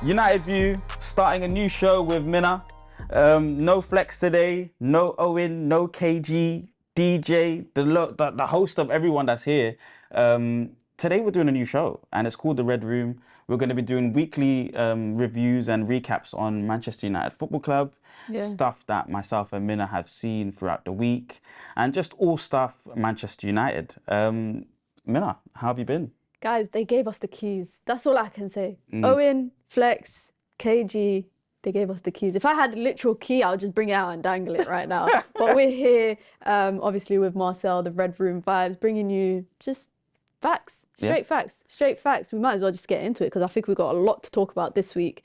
United View, starting a new show with Mina. No Flex today, no Owen, no KG, DJ, the host of everyone that's here. Today we're doing a new show and it's called The Red Room. We're going to be doing weekly reviews and recaps on Manchester United Football Club, stuff that myself and Mina have seen throughout the week, and just all stuff Manchester United. Mina, how have you been? Guys, they gave us the keys. That's all I can say. Owen, Flex, KG, they gave us the keys. If I had a literal key, I would just bring it out and dangle it right now. But we're here, obviously, with Marcel, the Red Room vibes, bringing you just facts, straight facts. We might as well just get into it because I think we've got a lot to talk about this week.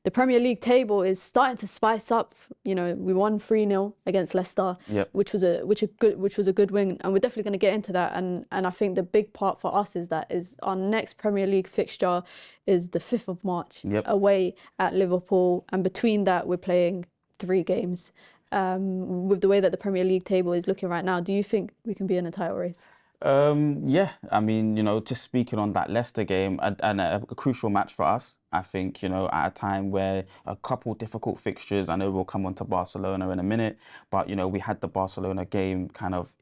The Premier League table is starting to spice up. You know, we won 3-0 against Leicester, which was a good win, and we're definitely going to get into that. And I think the big part for us is our next Premier League fixture is the 5th of March away at Liverpool, and between that we're playing 3 games. With the way that the Premier League table is looking right now, do you think we can be in a title race? Yeah, I mean, you know, just speaking on that Leicester game and a crucial match for us, I think, you know, at a time where a couple difficult fixtures, I know we'll come on to Barcelona in a minute, but, you know, we had the Barcelona game, kind of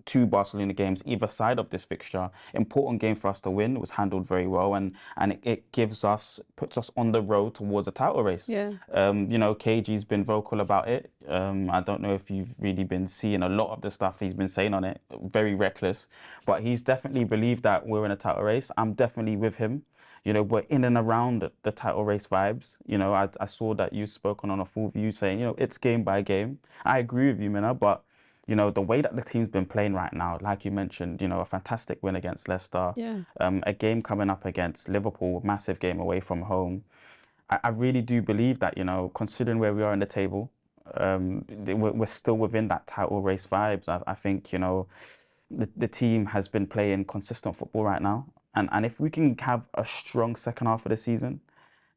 2 Barcelona games either side of this fixture. Important game for us to win. It was handled very well, and it puts us on the road towards a title race. You know, KG's been vocal about it. I don't know if you've really been seeing a lot of the stuff he's been saying on it. Very reckless, but he's definitely believed that we're in a title race. I'm definitely with him. You know, we're in and around the title race vibes. You know, I saw that you've spoken on a full view saying, you know, it's game by game. I agree with you, Mina, but you know, the way that the team's been playing right now, like you mentioned, you know, a fantastic win against Leicester, a game coming up against Liverpool, massive game away from home. I really do believe that, you know, considering where we are in the table, we're still within that title race vibes. I think, you know, the team has been playing consistent football right now. And if we can have a strong second half of the season,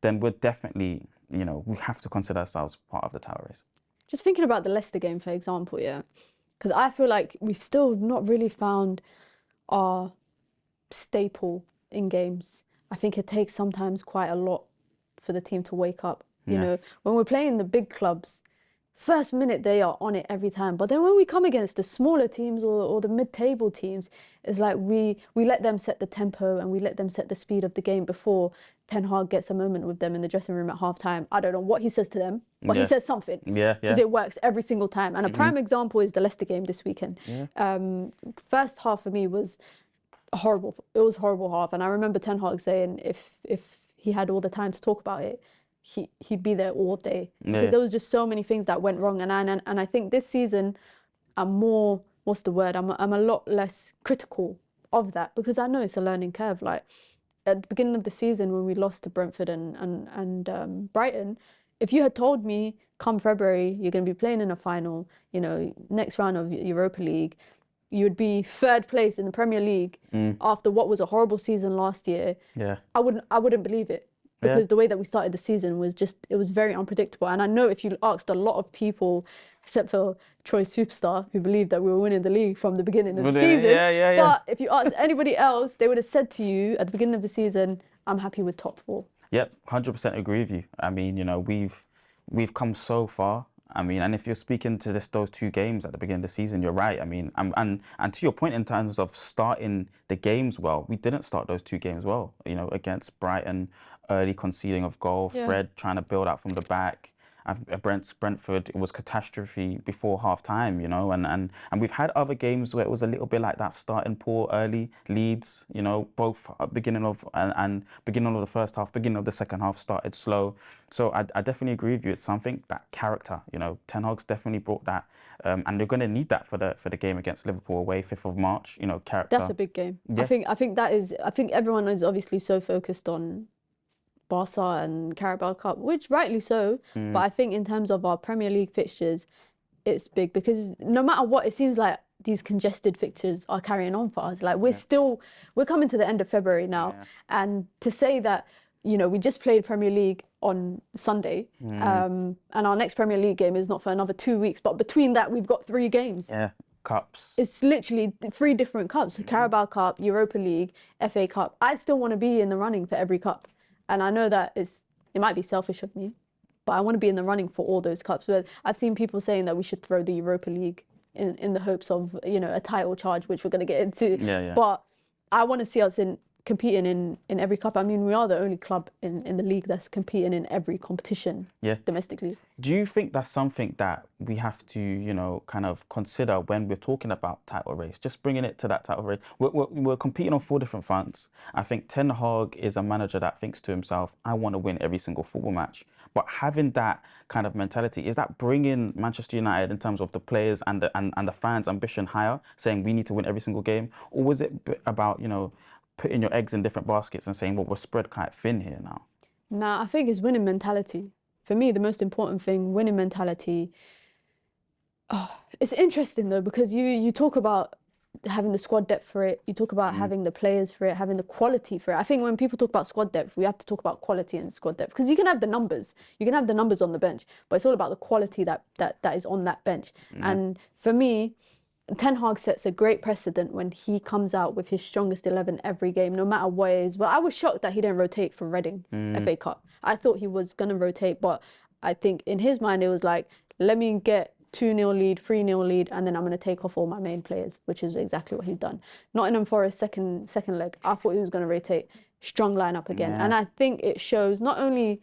then we're definitely, you know, we have to consider ourselves part of the title race. Just thinking about the Leicester game, for example, because I feel like we've still not really found our staple in games. I think it takes sometimes quite a lot for the team to wake up. You know, when we're playing the big clubs, first minute they are on it every time. But then when we come against the smaller teams or the mid-table teams, it's like we let them set the tempo and we let them set the speed of the game before Ten Hag gets a moment with them in the dressing room at half-time. I don't know what he says to them, but he says something. Because it works every single time. And a prime example is the Leicester game this weekend. First half for me was horrible. It was a horrible half. And I remember Ten Hag saying if he had all the time to talk about it, he'd be there all day. Because there was just so many things that went wrong. And I think this season I'm more, what's the word? I'm a lot less critical of that because I know it's a learning curve. Like, at the beginning of the season when we lost to Brentford and Brighton, if you had told me come February you're going to be playing in a final, you know, next round of Europa League, you would be 3rd place in the Premier League after what was a horrible season last year, I wouldn't believe it. Because the way that we started the season was it was very unpredictable. And I know if you asked a lot of people, except for Troy Superstar, who believed that we were winning the league from the beginning of the season. But if you asked anybody else, they would have said to you at the beginning of the season, I'm happy with top 4. Yep, 100% agree with you. I mean, you know, we've come so far. I mean, and if you're speaking to those 2 games at the beginning of the season, you're right. I mean, and to your point in terms of starting the games well, we didn't start those 2 games well. You know, against Brighton, early conceding of goal, Fred trying to build out from the back. Brentford, it was catastrophe before half time, you know, and we've had other games where it was a little bit like that, starting poor early. Leeds, you know, both beginning of the first half, beginning of the second half started slow. So I definitely agree with you. It's something, that character, you know, Ten Hag's definitely brought that, and they're going to need that for the game against Liverpool away, 5th of March. You know, character. That's a big game. I think everyone is obviously so focused on Barca and Carabao Cup, which rightly so, but I think in terms of our Premier League fixtures, it's big because no matter what, it seems like these congested fixtures are carrying on for us. Like we're coming to the end of February now, and to say that, you know, we just played Premier League on Sunday, and our next Premier League game is not for another 2 weeks, but between that we've got 3 games. Cups. It's literally 3 different cups: Carabao Cup, Europa League, FA Cup. I still want to be in the running for every cup. And I know that it might be selfish of me, but I want to be in the running for all those cups. But I've seen people saying that we should throw the Europa League in the hopes of, you know, a title charge, which we're going to get into. Yeah. But I want to see us competing in every cup. I mean, we are the only club in the league that's competing in every competition domestically. Do you think that's something that we have to, you know, kind of consider when we're talking about title race? Just bringing it to that title race. We're competing on 4 different fronts. I think Ten Hag is a manager that thinks to himself, I want to win every single football match. But having that kind of mentality, is that bringing Manchester United in terms of the players and the fans' ambition higher, saying we need to win every single game? Or was it about, you know, putting your eggs in different baskets and saying, well, we're spread quite thin here now? Nah, I think it's winning mentality. For me, the most important thing, winning mentality. Oh, it's interesting though, because you talk about having the squad depth for it. You talk about having the players for it, having the quality for it. I think when people talk about squad depth, we have to talk about quality and squad depth, because you can have the numbers. You can have the numbers on the bench, but it's all about the quality that is on that bench. And for me, Ten Hag sets a great precedent when he comes out with his strongest 11 every game, no matter what it is. Well, I was shocked that he didn't rotate for Reading FA Cup. I thought he was going to rotate, but I think in his mind it was like, let me get 2-0 lead, 3-0 lead, and then I'm going to take off all my main players, which is exactly what he's done. Nottingham Forest second leg, I thought he was going to rotate, strong lineup again. And I think it shows not only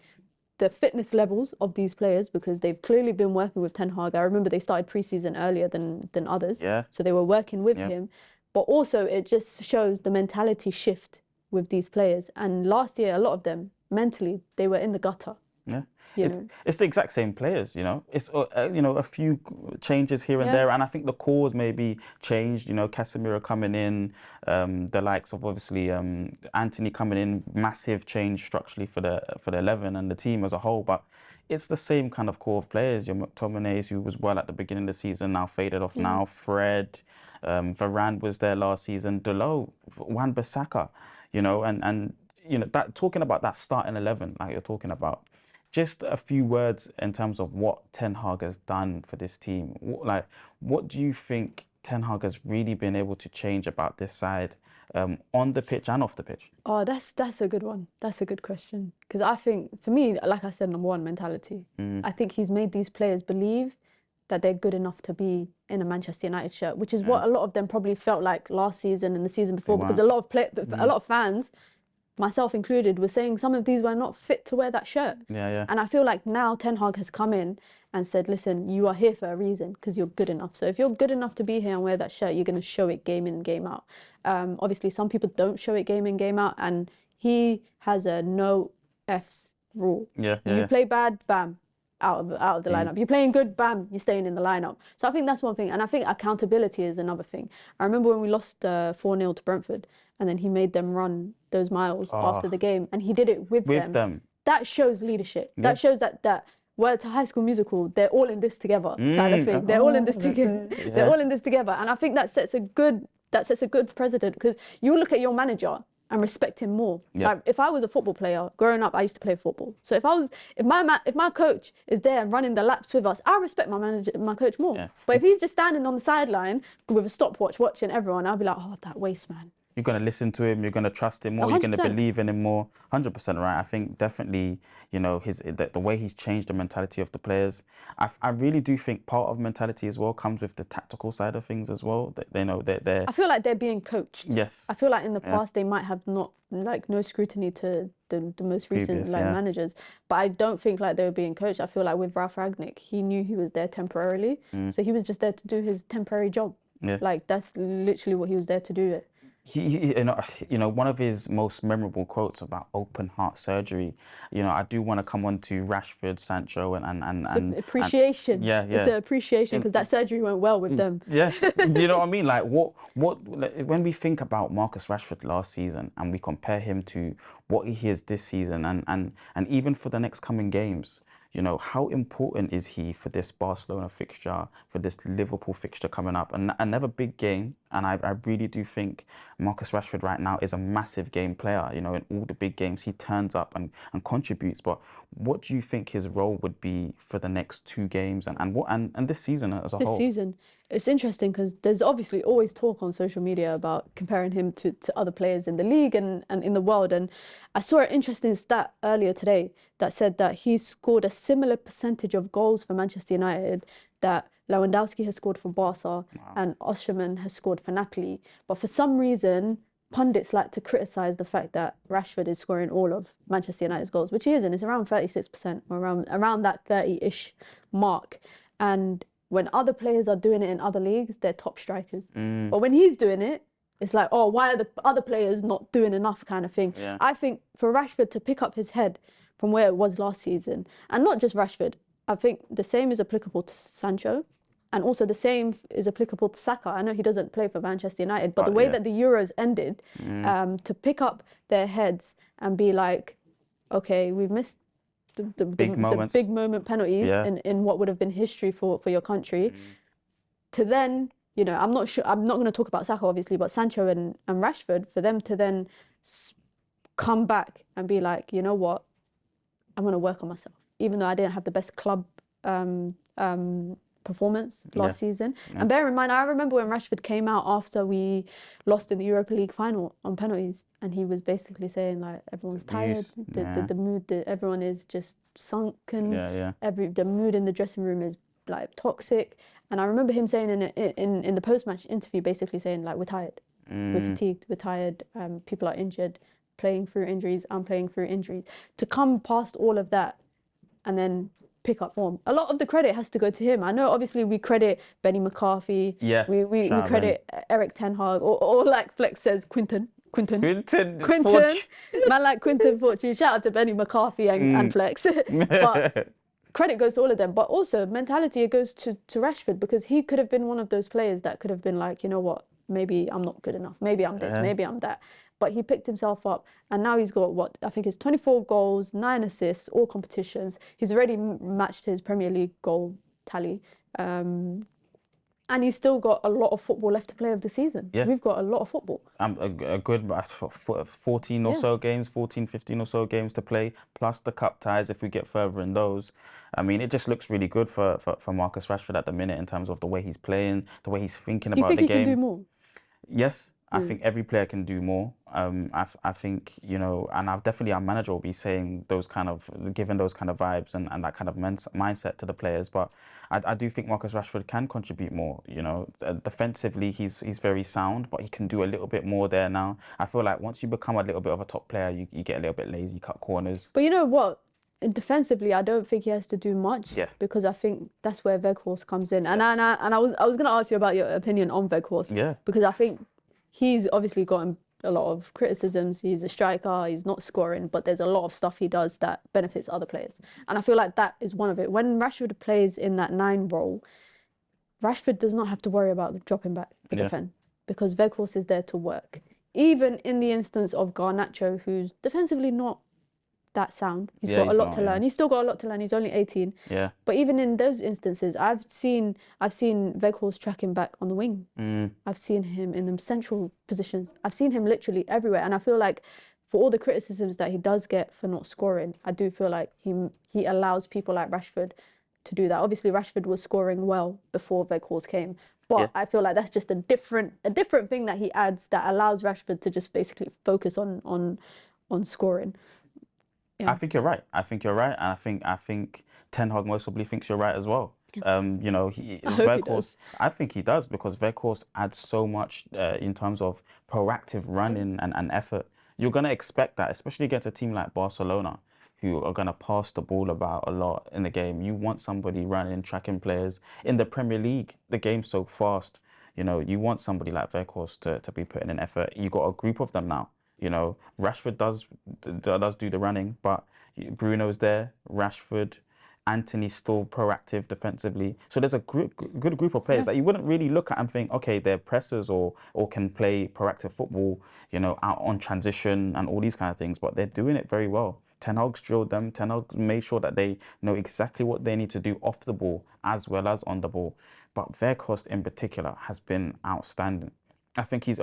the fitness levels of these players, because they've clearly been working with Ten Hag. I remember they started pre-season earlier than others, so they were working with him. But also it just shows the mentality shift with these players. And last year, a lot of them, mentally, they were in the gutter. Yeah, it's the exact same players, you know. It's you know, a few changes here and there, and I think the cores maybe changed. You know, Casemiro coming in, the likes of obviously Anthony coming in, massive change structurally for the 11 and the team as a whole. But it's the same kind of core of players. Your McTominay, who was well at the beginning of the season, now faded off. Now Fred, Varane was there last season. Delot, Wan-Bissaka, you know, and you know, that talking about that starting 11 like you're talking about. Just a few words in terms of what Ten Hag has done for this team. What do you think Ten Hag has really been able to change about this side on the pitch and off the pitch? Oh, that's a good one. That's a good question. Because I think, for me, like I said, number one, mentality. I think he's made these players believe that they're good enough to be in a Manchester United shirt, which is what a lot of them probably felt like last season and the season before, because a lot of fans, myself included, were saying some of these were not fit to wear that shirt. And I feel like now Ten Hag has come in and said, listen, you are here for a reason, because you're good enough. So if you're good enough to be here and wear that shirt, you're going to show it game in, game out. Obviously, some people don't show it game in, game out, and he has a no Fs rule. You play bad, bam, out of the lineup. You're playing good, bam, you're staying in the lineup. So I think that's one thing. And I think accountability is another thing. I remember when we lost 4-0 to Brentford, and then he made them run those miles after the game, and he did it with them. That shows leadership. That shows that well, to High School Musical, they're all in this together kind of thing. They're all in this together. They're all in this together, and I think that sets a good precedent, because you look at your manager and respect him more. Like, if I was a football player growing up, I used to play football. So if my coach is there and running the laps with us, I respect my coach more. But if he's just standing on the sideline with a stopwatch watching everyone, I'll be like, oh, that waste man. You're going to listen to him, you're going to trust him more, 100%. you're going to believe in him more. 100% right. I think definitely, you know, the way he's changed the mentality of the players. I really do think part of mentality as well comes with the tactical side of things as well. They're I feel like they're being coached. Yes. I feel like in the past they might have not, like, no scrutiny to the most recent managers, but I don't think like they were being coached. I feel like with Ralf Rangnick, he knew he was there temporarily, so he was just there to do his temporary job. Like, that's literally what he was there to do. He, you know, one of his most memorable quotes about open heart surgery. You know, I do want to come on to Rashford, Sancho, and appreciation. It's an appreciation, because that surgery went well with them. You know what I mean? Like, when we think about Marcus Rashford last season and we compare him to what he is this season, and even for the next coming games, you know, how important is he for this Barcelona fixture, for this Liverpool fixture coming up? And another big game, and I really do think Marcus Rashford right now is a massive game player. You know, in all the big games, he turns up and contributes. But what do you think his role would be for the next 2 games and this season as a This whole? season, it's interesting because there's obviously always talk on social media about comparing him to other players in the league and in the world. And I saw an interesting stat earlier today that said that he's scored a similar percentage of goals for Manchester United that Lewandowski has scored for Barca and Osimhen has scored for Napoli. But for some reason, pundits like to criticise the fact that Rashford is scoring all of Manchester United's goals, which he isn't. It's around 36% or around that 30-ish mark. And when other players are doing it in other leagues, they're top strikers. But when he's doing it, it's like, oh, why are the other players not doing enough kind of thing. Yeah. I think for Rashford to pick up his head from where it was last season, and not just Rashford, I think the same is applicable to Sancho. And also the same is applicable to Saka. I know he doesn't play for Manchester United, but the way that the Euros ended, to pick up their heads and be like, okay, we've missed the big moment penalties in what would have been history for your country. To then, you know, I'm not going to talk about Saka obviously, but Sancho and Rashford, for them to then come back and be like, you know what, I'm going to work on myself, even though I didn't have the best club performance last season. And bear in mind, I remember when Rashford came out after we lost in the Europa League final on penalties, and he was basically saying like everyone's tired, the mood, everyone is just sunken, the mood in the dressing room is like toxic. And I remember him saying in the post-match interview, basically saying like, we're tired, we're fatigued, we're tired, people are injured, playing through injuries, I'm playing through injuries. To come past all of that and then pick up form, a lot of the credit has to go to him. I know obviously we credit Benny McCarthy, we credit Eric Ten Hag, or like Flex says, Quinton, man like Quinton Fortune. Shout out to Benny McCarthy and Flex. But credit goes to all of them, but also mentality, it goes to Rashford, because he could have been one of those players that could have been like, you know what, maybe I'm not good enough, maybe I'm this, maybe I'm that. But he picked himself up, and now he's got what I think is 24 goals, 9 assists, all competitions. He's already matched his Premier League goal tally. And he's still got a lot of football left to play of the season. We've got a lot of football. A good 14 or so games, 14, 15 or so games to play, plus the cup ties if we get further in those. I mean, it just looks really good for Marcus Rashford at the minute in terms of the way he's playing, the way he's thinking about the game. You think he can do more? Yes. I think every player can do more. I think, you know, and I've definitely, our manager will be saying those kind of, giving those kind of vibes and that kind of mindset to the players. But I do think Marcus Rashford can contribute more. You know, defensively, he's very sound, but he can do a little bit more there now. I feel like once you become a little bit of a top player, you get a little bit lazy, cut corners. But you know what? Defensively, I don't think he has to do much, because I think that's where Weghorst comes in. And I was going to ask you about your opinion on Weghorst, because I think he's obviously gotten a lot of criticisms. He's a striker, he's not scoring, but there's a lot of stuff he does that benefits other players. And I feel like that is one of it. When Rashford plays in that 9 role, Rashford does not have to worry about dropping back to defend, because Weghorst is there to work. Even in the instance of Garnacho, who's defensively not that sound. He's got a lot to learn. He's still got a lot to learn. He's only 18. But even in those instances, I've seen Weghorst tracking back on the wing. I've seen him in the central positions. I've seen him literally everywhere. And I feel like for all the criticisms that he does get for not scoring, I do feel like he allows people like Rashford to do that. Obviously, Rashford was scoring well before Weghorst came. But I feel like that's just a different thing that he adds that allows Rashford to just basically focus on scoring. I think you're right. And I think Ten Hag most probably thinks you're right as well. You know, Weghorst, I think he does, because Weghorst adds so much in terms of proactive running and effort. You're going to expect that, especially against a team like Barcelona, who are going to pass the ball about a lot in the game. You want somebody running, tracking players. In the Premier League, the game's so fast. You know, you want somebody like Weghorst to be putting in effort. You got a group of them now. You know, Rashford does do the running, but Bruno's there, Rashford, Antony's still proactive defensively. So there's a good group of players that you wouldn't really look at and think, okay, they're pressers or can play proactive football, you know, out on transition and all these kind of things, but they're doing it very well. Ten Hag's drilled them. Ten Hag made sure that they know exactly what they need to do off the ball as well as on the ball. But Weghorst in particular has been outstanding. I think he's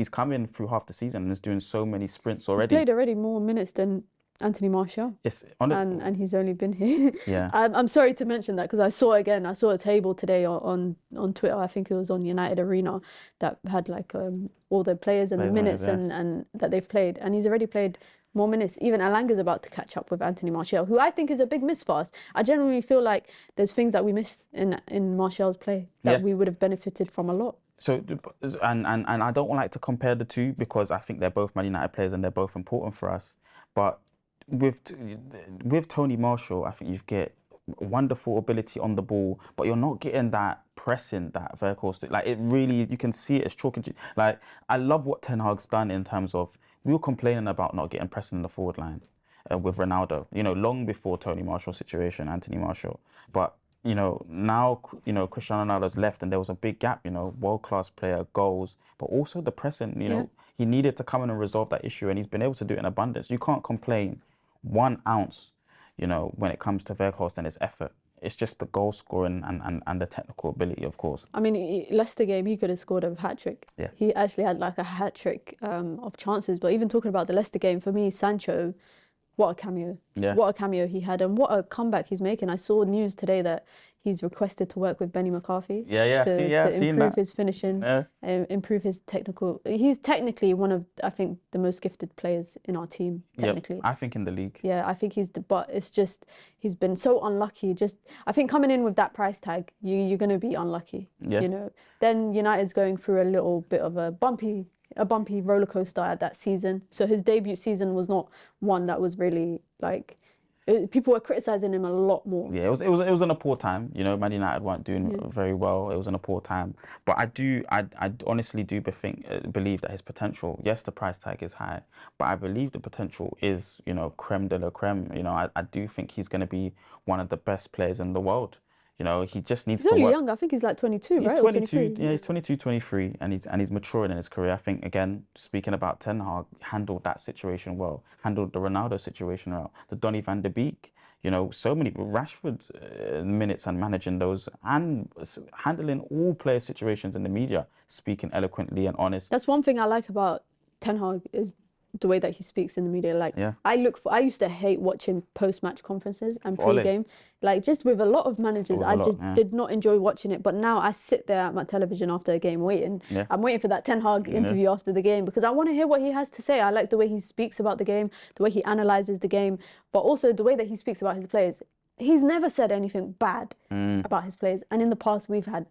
come in through half the season and is doing so many sprints already. He's played already more minutes than Anthony Martial. It's on and he's only been here. Yeah. I'm sorry to mention that because I saw a table today on Twitter. I think it was on United Arena that had like all the players and the minutes and that they've played, and he's already played more minutes. Even Alanga's about to catch up with Anthony Martial, who I think is a big miss for us. I genuinely feel like there's things that we miss in Martial's play that we would have benefited from a lot. So, and I don't like to compare the two because I think they're both Man United players and they're both important for us. But with Tony Martial, I think you get wonderful ability on the ball, but you're not getting that pressing that Weghorst. Like, it really, you can see it as chalk and cheese. Like, I love what Ten Hag's done in terms of, we were complaining about not getting pressing in the forward line with Ronaldo, long before Tony Martial's situation, Anthony Martial. But now, Cristiano Ronaldo's left and there was a big gap, world-class player, goals, but also the pressing, he needed to come in and resolve that issue, and he's been able to do it in abundance. You can't complain 1 ounce, when it comes to Weghorst and his effort. It's just the goal scoring and the technical ability, of course. I mean, Leicester game, he could have scored a hat-trick. Yeah. He actually had like a hat-trick of chances. But even talking about the Leicester game, for me, Sancho, what a cameo. Yeah. What a cameo he had, and what a comeback he's making. I saw news today that he's requested to work with Benny McCarthy. To improve his finishing, improve his technical. He's technically one of, I think, the most gifted players in our team, technically. Yep, I think in the league. Yeah, I think but it's just, he's been so unlucky. I think coming in with that price tag, you're going to be unlucky. Yeah. Then United's going through a little bit of a bumpy roller coaster at that season. So his debut season was not one that was really like, people were criticising him a lot more. Yeah, it was in a poor time. Man United weren't doing very well. It was in a poor time. But I honestly do believe that his potential, yes, the price tag is high, but I believe the potential is, creme de la creme. I do think he's going to be one of the best players in the world. He just needs to work. He's only young. I think he's like 22, he's right? 22. Yeah, he's 22, 23, and he's maturing in his career. I think, again, speaking about Ten Hag, handled that situation well, handled the Ronaldo situation well, the Donny van de Beek, so many Rashford minutes and managing those and handling all player situations in the media, speaking eloquently and honest. That's one thing I like about Ten Hag is the way that he speaks in the media. Like, I used to hate watching post-match conferences and pre-game. Like, just with a lot of managers, I just did not enjoy watching it. But now I sit there at my television after a game waiting. Yeah. I'm waiting for that Ten Hag interview after the game because I want to hear what he has to say. I like the way he speaks about the game, the way he analyzes the game, but also the way that he speaks about his players. He's never said anything bad about his players. And in the past, we've had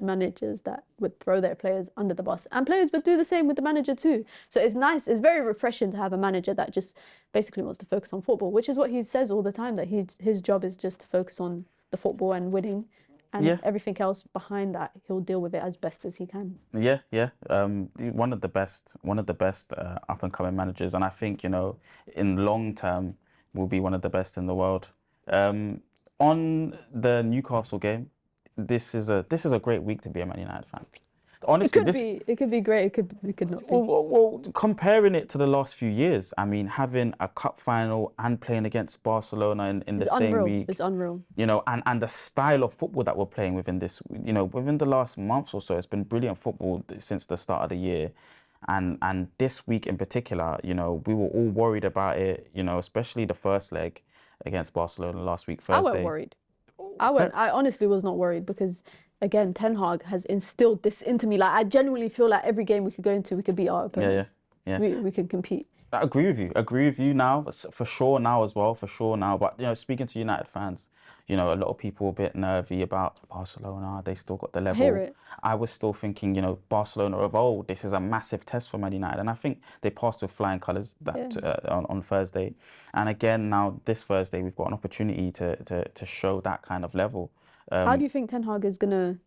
managers that would throw their players under the bus, and players would do the same with the manager too. So it's nice, it's very refreshing to have a manager that just basically wants to focus on football, which is what he says all the time, that his job is just to focus on the football and winning, and everything else behind that, he'll deal with it as best as he can. Yeah. One of the best up and coming managers, and I think, in long term will be one of the best in the world. On the Newcastle game, this is a great week to be a Man United fan. Honestly, it could be great. It could not be. Well, comparing it to the last few years, I mean, having a cup final and playing against Barcelona in the same week, it's unreal. And the style of football that we're playing within this, within the last months or so, it's been brilliant football since the start of the year, and this week in particular, we were all worried about it, especially the first leg against Barcelona last week Thursday. I wasn't worried. I honestly was not worried because, again, Ten Hag has instilled this into me. Like, I genuinely feel like every game we could go into, we could beat our opponents. Yeah. We could compete. I agree with you now, for sure now as well, for sure now. But, speaking to United fans, a lot of people are a bit nervy about Barcelona. They still got the level. I hear it. I was still thinking, Barcelona of old, this is a massive test for Man United. And I think they passed with flying colours on Thursday. And again, now this Thursday, we've got an opportunity to show that kind of level. How do you think Ten Hag is going to...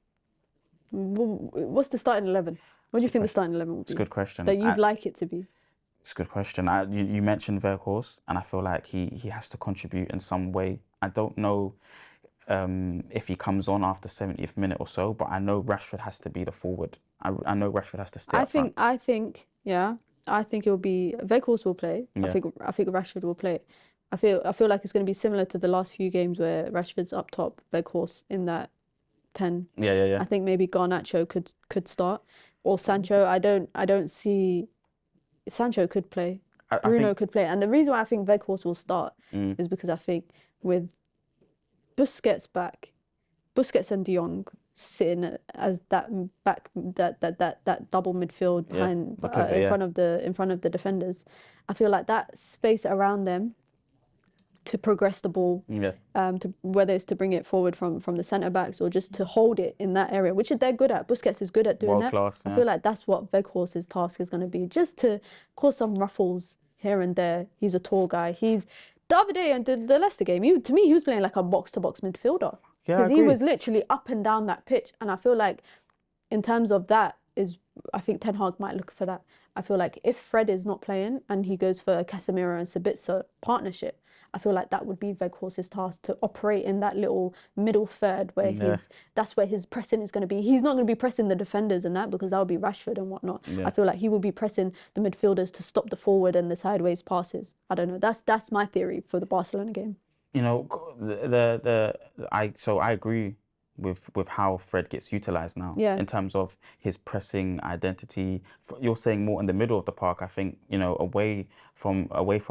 What's the starting 11? What do you think the starting 11 will be? It's a good question. That you'd like it to be? It's a good question. You mentioned Weghorst, and I feel like he has to contribute in some way. I don't know if he comes on after 70th minute or so, but I know Rashford has to be the forward. I know Rashford has to stay up front. I think, yeah. I think it will be Weghorst will play. Yeah. I think Rashford will play. I feel like it's going to be similar to the last few games where Rashford's up top, Weghorst in that 10. Yeah. I think maybe Garnacho could start, or Sancho. I don't see Sancho could play. I Bruno think could play, and the reason why I think Weghorst will start mm, is because I think with Busquets back, Busquets and De Jong sitting as that back that double midfield yeah, behind the pivot, in front of the defenders. I feel like that space around them to progress the ball, yeah. to whether it's to bring it forward from the centre backs or just to hold it in that area, which they're good at. Busquets is good at doing World that. class. I Yeah. feel like that's what Weghorst's task is going to be, just to cause some ruffles here and there. He's a tall guy. The other day in the Leicester game, to me, he was playing like a box-to-box midfielder. Yeah, I Because he agree. was literally up and down that pitch. And I feel like in terms of that, I think Ten Hag might look for that. I feel like if Fred is not playing and he goes for a Casemiro and Sabitzer partnership, I feel like that would be Weghorst's task, to operate in that little middle third where Yeah. that's where his pressing is going to be. He's not going to be pressing the defenders and that, because that would be Rashford and whatnot. Yeah. I feel like he will be pressing the midfielders to stop the forward and the sideways passes. I don't know. That's my theory for the Barcelona game. You know, I agree with how Fred gets utilized now Yeah. in terms of his pressing identity. You're saying more in the middle of the park. I think, you know, away from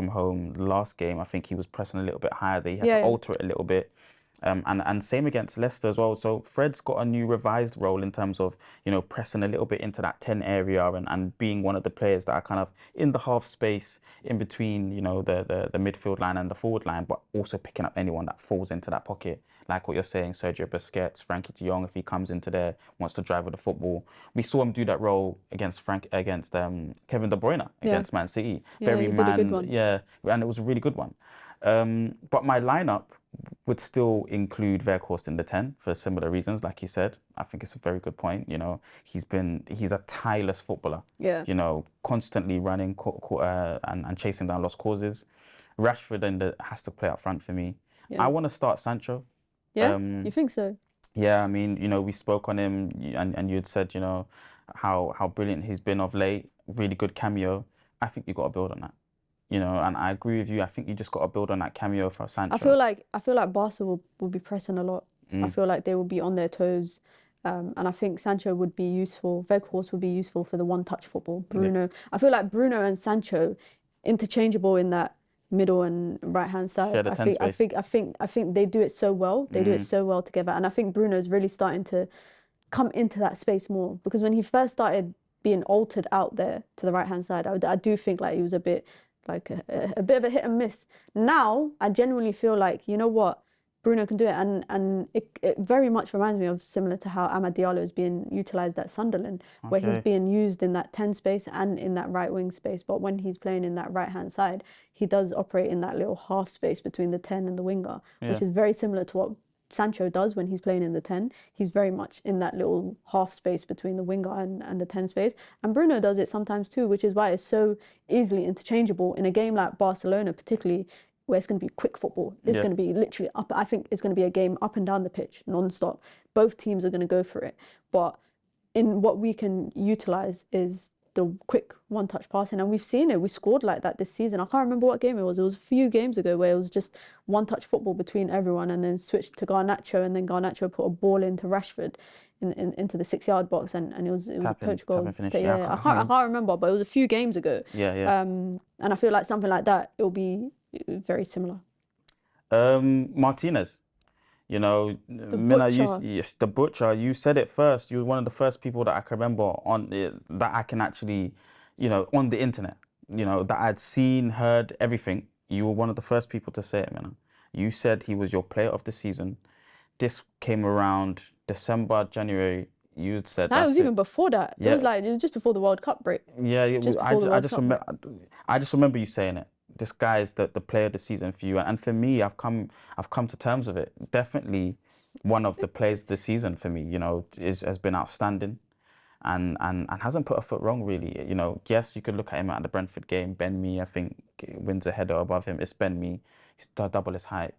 home last game, I think he was pressing a little bit higher. They had to alter it a little bit. And same against Leicester as well. So Fred's got a new revised role in terms of, you know, pressing a little bit into that 10 area and being one of the players that are kind of in the half space in between, you know, the midfield line and the forward line, but also picking up anyone that falls into that pocket. Like what you're saying, Sergio Busquets, Frankie de Jong, if he comes into there, wants to drive with the football. We saw him do that role against Kevin De Bruyne against Man City. Yeah, he did a good one. Yeah, and it was a really good one. But my lineup would still include Weghorst in the 10 for similar reasons, like you said. I think it's a very good point. You know, he's a tireless footballer. Yeah. You know, constantly running and chasing down lost causes. Rashford has to play up front for me. Yeah. I want to start Sancho. Yeah, you think so? Yeah, I mean, you know, we spoke on him and you had said, you know, how brilliant he's been of late. Really good cameo. I think you got to build on that. You know, and I agree with you. I think you just got to build on that cameo for Sancho. I feel like Barca will be pressing a lot. I feel like they will be on their toes. And I think Sancho would be useful. Weghorst would be useful for the one-touch football. Bruno, I feel like Bruno and Sancho interchangeable in that middle and right-hand side. I think they do it so well. They do it so well together. And I think Bruno's really starting to come into that space more, because when he first started being altered out there to the right-hand side, I do think like he was a bit like a bit of a hit and miss. Now I genuinely feel like, you know what, Bruno can do it, and it very much reminds me of similar to how Amad Diallo is being utilised at Sunderland, where he's being used in that 10 space and in that right wing space. But when he's playing in that right hand side, he does operate in that little half space between the 10 and the winger, which is very similar to what Sancho does when he's playing in the 10. He's very much in that little half space between the winger and the 10 space. And Bruno does it sometimes too, which is why it's so easily interchangeable in a game like Barcelona, particularly, where it's going to be quick football. It's going to be literally up. I think it's going to be a game up and down the pitch, non-stop. Both teams are going to go for it. But in what we can utilise is the quick one-touch passing, and we've seen it. We scored like that this season. I can't remember what game it was. It was a few games ago where it was just one-touch football between everyone, and then switched to Garnacho, and then Garnacho put a ball into Rashford into the 6-yard box, and it was a poach goal. I can't remember, but it was a few games ago. And I feel like something like that, it'll be very similar. Martinez. You know, Mina, the butcher, you said it first. You were one of the first people that I can remember that I can actually, you know, on the internet, you know, that I'd seen, heard everything. You were one of the first people to say it, Mina. You said he was your player of the season. This came around December, January. You said that was even before that. Yeah. It was just before the World Cup break. Yeah, I just remember you saying it. This guy is the player of the season for you, and for me, I've come to terms with it. Definitely, one of the players of the season for me. You know, has been outstanding, and hasn't put a foot wrong really. You know, yes, you could look at him at the Brentford game. Ben Mee, I think, wins a header above him. It's Ben Mee. He's double his height.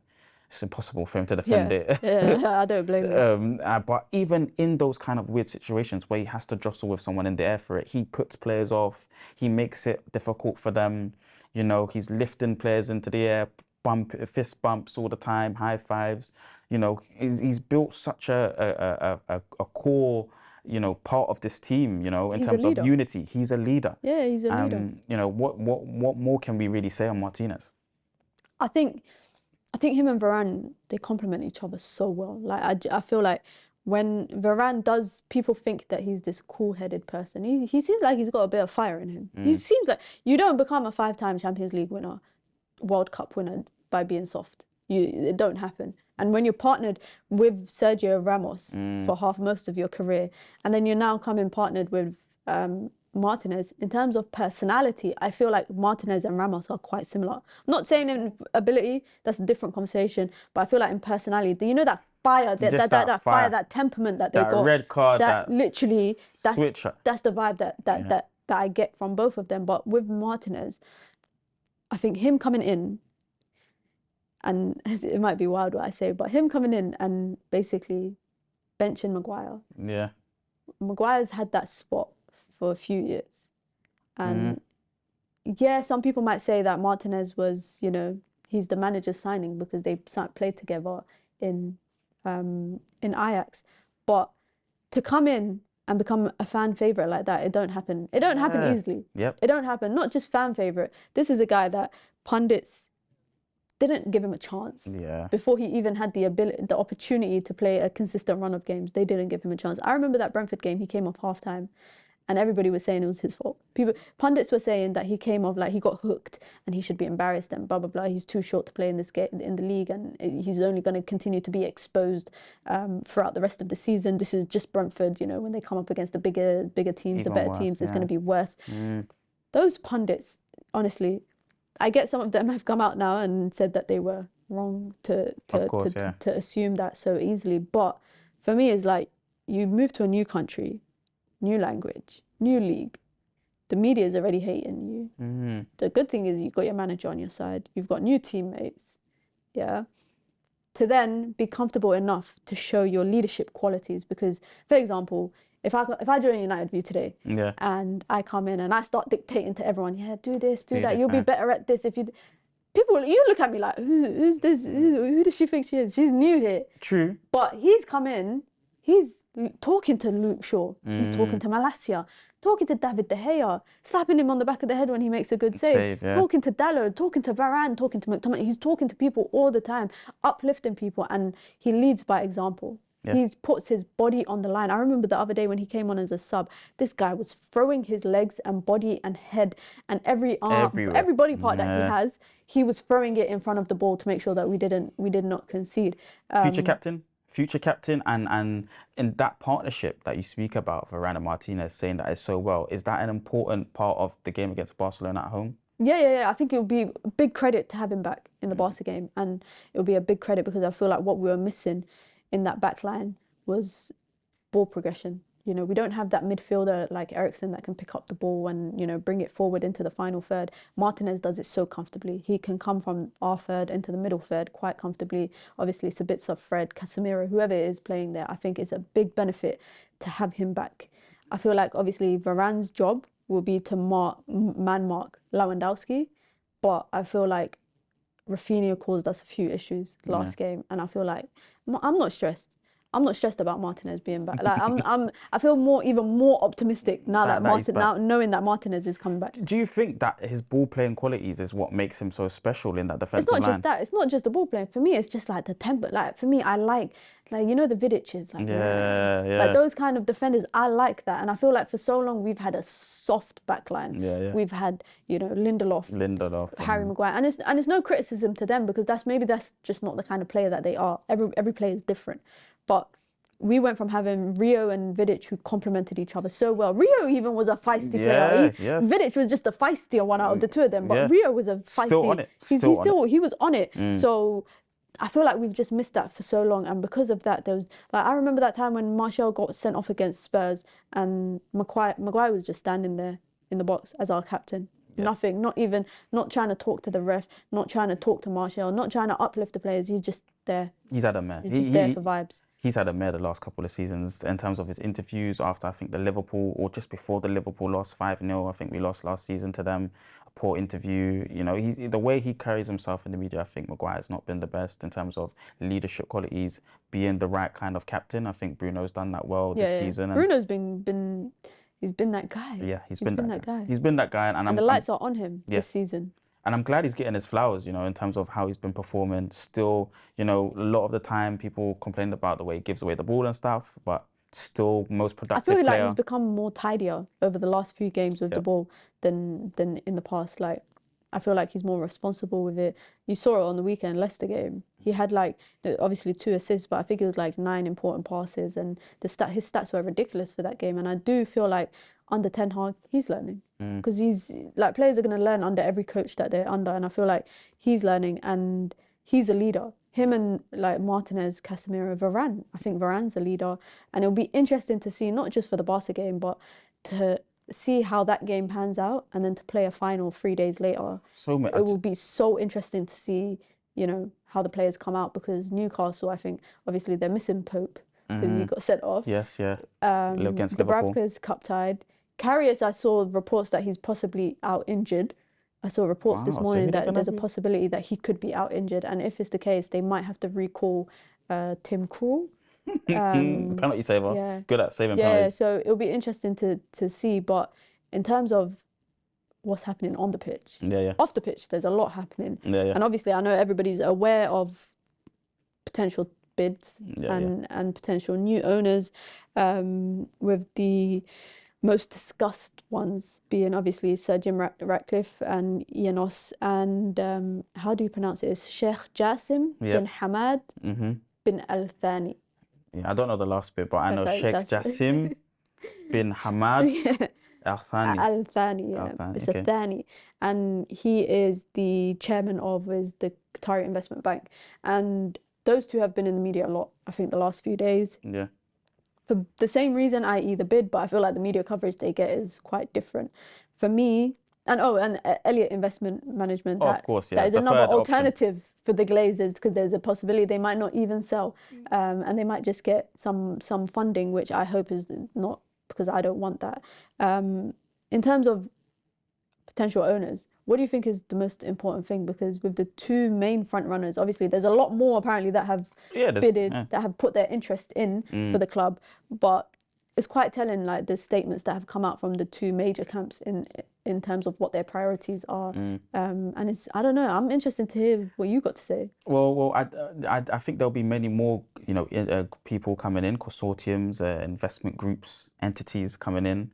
it's impossible for him to defend it. Yeah, I don't blame him. But even in those kind of weird situations where he has to jostle with someone in the air for it, he puts players off. He makes it difficult for them. You know, he's lifting players into the air, fist bumps all the time, high fives. You know, he's built such a core, you know, part of this team, you know, in terms of unity. He's a leader. Yeah, he's a leader. You know, what more can we really say on Martinez? I think him and Varane, they complement each other so well. Like I feel like when Varane does, people think that he's this cool-headed person. He seems like he's got a bit of fire in him. He seems like you don't become a 5-time Champions League winner, World Cup winner by being soft. It don't happen. And when you're partnered with Sergio Ramos for most of your career, and then you're now coming partnered with Martinez, in terms of personality, I feel like Martinez and Ramos are quite similar. I'm not saying in ability, that's a different conversation, but I feel like in personality, you know, that fire, that fire, that temperament that they got. Red card, that literally, switcher. That's the vibe that I get from both of them. But with Martinez, I think him coming in, and it might be wild what I say, but him coming in and basically benching Maguire. Yeah. Maguire's had that spot for a few years. And yeah, some people might say that Martinez was, you know, he's the manager's signing because they played together in Ajax. But to come in and become a fan favourite like that, it don't happen. It don't happen easily. Yep. It don't happen. Not just fan favourite. This is a guy that pundits didn't give him a chance. Yeah. Before he even had the opportunity to play a consistent run of games, they didn't give him a chance. I remember that Brentford game, he came off half-time and everybody was saying it was his fault. Pundits were saying that he came off like he got hooked and he should be embarrassed and blah, blah, blah. He's too short to play in this game, in the league, and he's only going to continue to be exposed throughout the rest of the season. This is just Brentford, you know, when they come up against the bigger teams, the better teams, it's going to be worse. Those pundits, honestly, I get some of them have come out now and said that they were wrong to assume that so easily. But for me, it's like you move to a new country, new language, new league. The media is already hating you. The good thing is you've got your manager on your side. You've got new teammates. Yeah. To then be comfortable enough to show your leadership qualities. Because, for example, if I join United View today and I come in and I start dictating to everyone, yeah, do this, do that, you'll be better at this. If you look at me like, who's this? Who does she think she is? She's new here. True. But he's come in, he's talking to Luke Shaw, he's talking to Malacia, talking to David De Gea, slapping him on the back of the head when he makes a good save, talking to Dalot, talking to Varane, talking to McTominay. He's talking to people all the time, uplifting people, and he leads by example. He puts his body on the line. I remember the other day when he came on as a sub, this guy was throwing his legs and body and head and every arm, every body part that he has, he was throwing it in front of the ball to make sure that we did not concede. Future captain, and in that partnership that you speak about, Varane and Martinez saying that is so well, is that an important part of the game against Barcelona at home? Yeah. I think it would be a big credit to have him back in the Barca game, and it would be a big credit because I feel like what we were missing in that back line was ball progression. You know, we don't have that midfielder like Eriksen that can pick up the ball and, you know, bring it forward into the final third. Martinez does it so comfortably. He can come from our third into the middle third quite comfortably. Obviously, Sabitzer, Fred, Casemiro, whoever is playing there, I think it's a big benefit to have him back. I feel like, obviously, Varane's job will be to man mark Lewandowski, but I feel like Rafinha caused us a few issues last game, and I feel like I'm not stressed. I'm not stressed about Martinez being back. Like I feel even more optimistic now that knowing that Martinez is coming back. Do you think that his ball playing qualities is what makes him so special in that defensive line? It's not just that. It's not just the ball playing. For me, it's just like the temper. Like for me, I like you know the Vidic's, like like those kind of defenders. I like that, and I feel like for so long we've had a soft backline. We've had, you know, Lindelof, Harry Maguire, and it's no criticism to them because that's just not the kind of player that they are. Every player is different. But we went from having Rio and Vidic who complemented each other so well. Rio even was a feisty player. Vidic was just the feistier one out of the two of them, but Rio was a feisty. Still on it. He was on it. So I feel like we've just missed that for so long, and because of that, there was I remember that time when Martial got sent off against Spurs, and Maguire was just standing there in the box as our captain. Nothing, not trying to talk to the ref, not trying to talk to Martial, not trying to uplift the players. He's just there. He's had a mare. You're just there for vibes. He's had a mare the last couple of seasons in terms of his interviews after, I think, the Liverpool, or just before the Liverpool lost 5-0. I think we lost last season to them. A poor interview. You know, the way he carries himself in the media, I think Maguire's not been the best in terms of leadership qualities, being the right kind of captain. I think Bruno's done that well this season. Bruno's been he's been that guy. Yeah, he's been that guy. He's been that guy. And the lights are on him this season. And I'm glad he's getting his flowers, you know, in terms of how he's been performing. Still, you know, a lot of the time people complain about the way he gives away the ball and stuff, but still most productive I feel player. like he's become more tidier over the last few games with the ball than in the past. Like, I feel like he's more responsible with it. You saw it on the weekend, Leicester game. He had like, obviously 2 assists, but I think it was like 9 important passes, and his stats were ridiculous for that game. And I do feel like under Ten Hag, he's learning. Because he's like, players are going to learn under every coach that they're under, and I feel like he's learning and he's a leader. Him and like Martinez, Casemiro, Varane. I think Varane's a leader, and it'll be interesting to see, not just for the Barca game, but to see how that game pans out, and then to play a final 3 days later. It will be so interesting to see, you know, how the players come out, because Newcastle, I think, obviously they're missing Pope because he got sent off. Yes, yeah. Against Liverpool. Dubravka's cup tied. Karius, I saw reports that he's possibly out injured. I saw reports this morning that there's a possibility that he could be out injured, and if it's the case, they might have to recall Tim Krul. Penalty saver. Yeah. Good at saving penalties. Yeah, so it'll be interesting to see. But in terms of what's happening on the pitch, off the pitch, there's a lot happening. And obviously, I know everybody's aware of potential bids and potential new owners, with the most discussed ones being obviously Sir Jim Ratcliffe and Ineos, and how do you pronounce it? It's Sheikh Jassim bin Hamad bin Al Thani. Yeah, I don't know the last bit, but I know Sheikh Jassim bin Hamad Al Thani. Al Thani, it's a Thani, and he is the chairman of the Qatari Investment Bank, and those two have been in the media a lot, I think, the last few days. Yeah. For the same reason, i.e. the bid, but I feel like the media coverage they get is quite different. For me, and Elliott Investment Management, of course, that is another alternative for the Glazers, because there's a possibility they might not even sell, and they might just get some funding, which I hope is not, because I don't want that. In terms of potential owners, what do you think is the most important thing? Because with the 2 main front runners, obviously there's a lot more apparently that have bidded, that have put their interest in for the club, but it's quite telling, like the statements that have come out from the 2 major camps in terms of what their priorities are. And it's, I don't know, I'm interested to hear what you got to say. Well, I think there'll be many more, you know, people coming in, consortiums, investment groups, entities coming in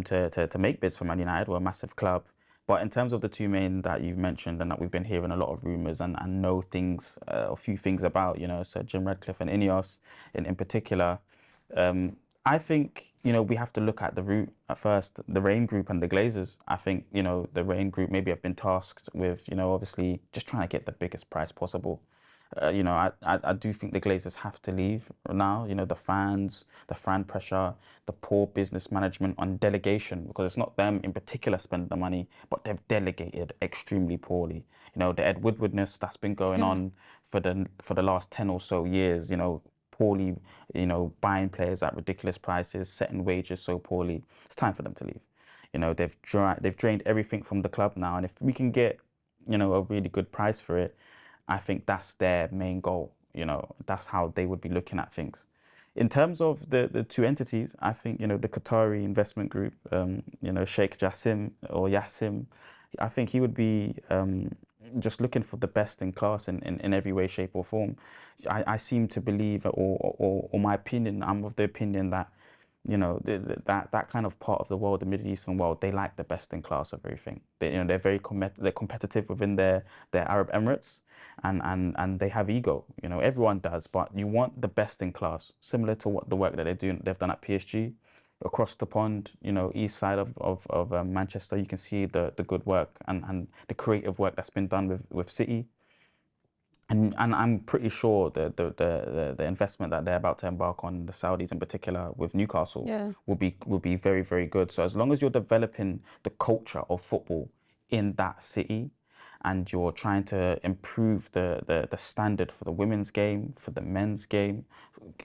to make bids for Man United. We're a massive club. But in terms of the 2 main that you've mentioned and that we've been hearing a lot of rumours and know things, a few things about, you know, Sir Jim Ratcliffe and Ineos in particular, I think, you know, we have to look at the route at first, the Rain Group and the Glazers. I think, you know, the Rain Group maybe have been tasked with, you know, obviously just trying to get the biggest price possible. You know, I do think the Glazers have to leave now. You know, the fans, the fan pressure, the poor business management on delegation, because it's not them in particular spending the money, but they've delegated extremely poorly. You know, the Ed Woodwardness that's been going on for the last 10 or so years, you know, poorly, you know, buying players at ridiculous prices, setting wages so poorly. It's time for them to leave. You know, they've drained everything from the club now, and if we can get, you know, a really good price for it, I think that's their main goal. You know, that's how they would be looking at things. In terms of the 2 entities, I think, you know, the Qatari Investment Group, you know, Sheikh Jassim or Yassim, I think he would be just looking for the best in class in every way, shape or form. I seem to believe, or my opinion, I'm of the opinion that, you know, that kind of part of the world, the Middle Eastern world, they like the best in class of everything. They, you know, they're very they're competitive within their Arab Emirates, and they have ego. You know, everyone does, but you want the best in class, similar to what the work that they've done at PSG. Across the pond, you know, east side of Manchester, you can see the good work and the creative work that's been done with City. And I'm pretty sure the investment that they're about to embark on, the Saudis in particular, with Newcastle, will be very, very good. So as long as you're developing the culture of football in that city, and you're trying to improve the standard for the women's game, for the men's game,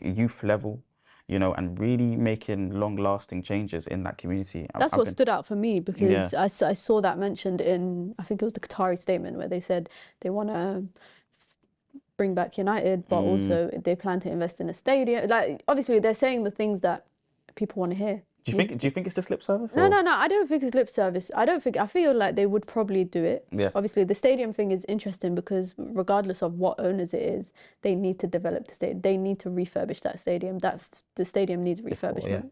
youth level, you know, and really making long-lasting changes in that community. That's what stood out for me, because Yeah. I saw that mentioned in, I think it was the Qatari statement, where they said they want to bring back United, but also they plan to invest in a stadium. Like, obviously, they're saying the things that people want to hear. Do you think it's just lip service? No, or? no, I don't think it's lip service. I feel like they would probably do it. Yeah. Obviously, the stadium thing is interesting because regardless of what owners it is, they need to develop the stadium. They need to refurbish that stadium. The stadium needs refurbishment.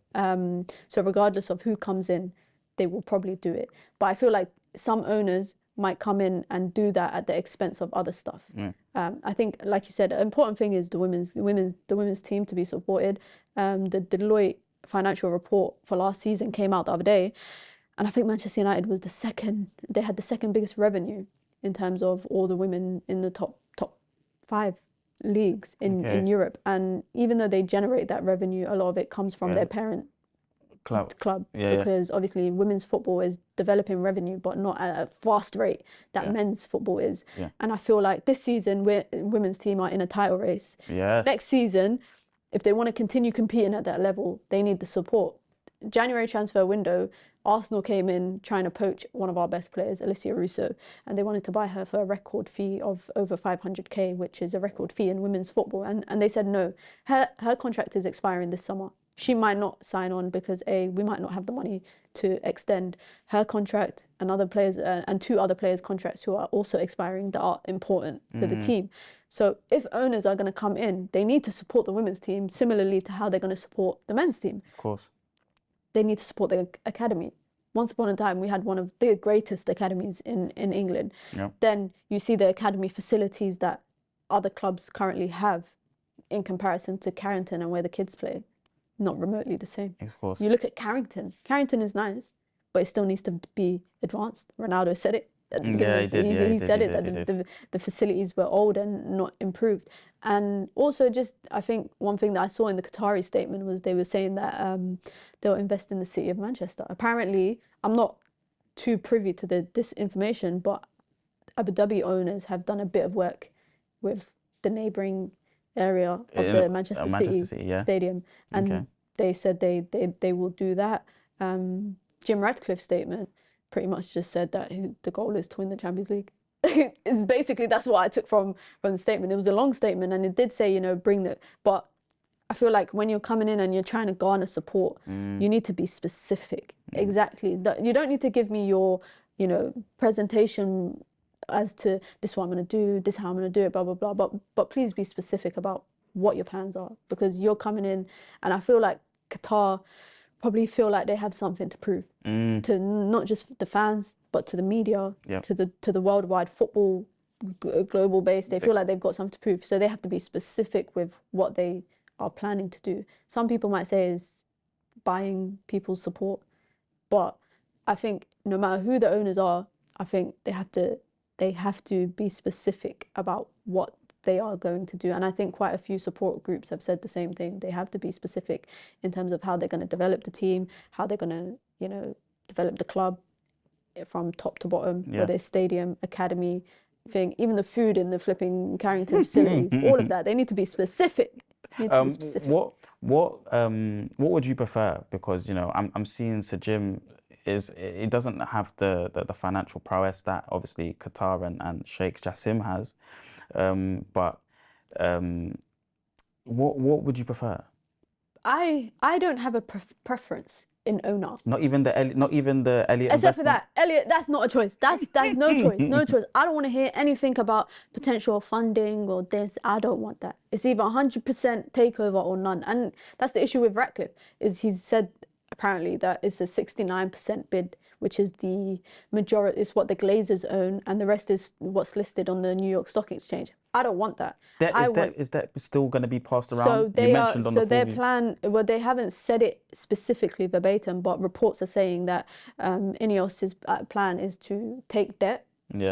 So regardless of who comes in, they will probably do it. But I feel like some owners might come in and do that at the expense of other stuff. I think, like you said, an important thing is the women's team to be supported. The Deloitte financial report for last season came out the other day, and I think Manchester United was they had the second biggest revenue in terms of all the women in the top 5 leagues in Europe. And even though they generate that revenue, a lot of it comes from their parent club, because obviously women's football is developing revenue, but not at a fast rate that men's football is. And I feel like this season women's team are in a title race. Next season, if they want to continue competing at that level, they need the support. January transfer window, Arsenal came in trying to poach one of our best players, Alicia Russo, and they wanted to buy her for a record fee of over 500k, which is a record fee in women's football. And they said no. Her contract is expiring this summer. She might not sign on because we might not have the money to extend her contract, and other players and 2 other players' contracts who are also expiring that are important for the team. So if owners are going to come in, they need to support the women's team similarly to how they're going to support the men's team. Of course. They need to support the academy. Once upon a time, we had one of the greatest academies in England. Then you see the academy facilities that other clubs currently have in comparison to Carrington and where the kids play. Not remotely the same. Of course. You look at Carrington. Carrington is nice, but it still needs to be advanced. Ronaldo said it at the beginning. He said that the facilities were old and not improved. And also, just I think one thing that I saw in the Qatari statement was they were saying that they'll invest in the city of Manchester. Apparently, I'm not too privy to this information, but Abu Dhabi owners have done a bit of work with the neighbouring area of the Manchester City stadium, and they said they will do that. Jim Ratcliffe's statement pretty much just said that the goal is to win the Champions League. It's basically, that's what I took from the statement. It was a long statement, and it did say, bring the, but I feel like when you're coming in and you're trying to garner support, you need to be specific. Exactly. You don't need to give me your, presentation as to this is what I'm going to do, this is how I'm going to do it, blah, blah, blah. But please be specific about what your plans are, because you're coming in, and I feel like Qatar probably feel like they have something to prove to not just the fans, but to the media, to the worldwide football global base. They feel like they've got something to prove. So they have to be specific with what they are planning to do. Some people might say is buying people's support, but I think no matter who the owners are, I think they have to be specific about what they are going to do. And I think quite a few support groups have said the same thing. They have to be specific in terms of how they're going to develop the team, how they're going to, develop the club from top to bottom, whether it's stadium, academy, thing, even the food in the flipping Carrington facilities, all of that. They need to be specific. What would you prefer? Because, I'm seeing Sir Jim it doesn't have the financial prowess that obviously Qatar and Sheikh Jassim has. But what would you prefer? I don't have a preference in owner. Not even the Elliot. Except for that, Elliot. That's not a choice. That's no choice. No choice. I don't want to hear anything about potential funding or this. I don't want that. It's either 100% takeover or none. And that's the issue with Ratcliffe. Is he's said apparently that it's a 69% bid, which is the majority. Is what the Glazers own, and the rest is what's listed on the New York Stock Exchange. I don't want that. Is that still going to be passed around? Their plan, well, they haven't said it specifically verbatim, but reports are saying that Ineos' plan is to take debt,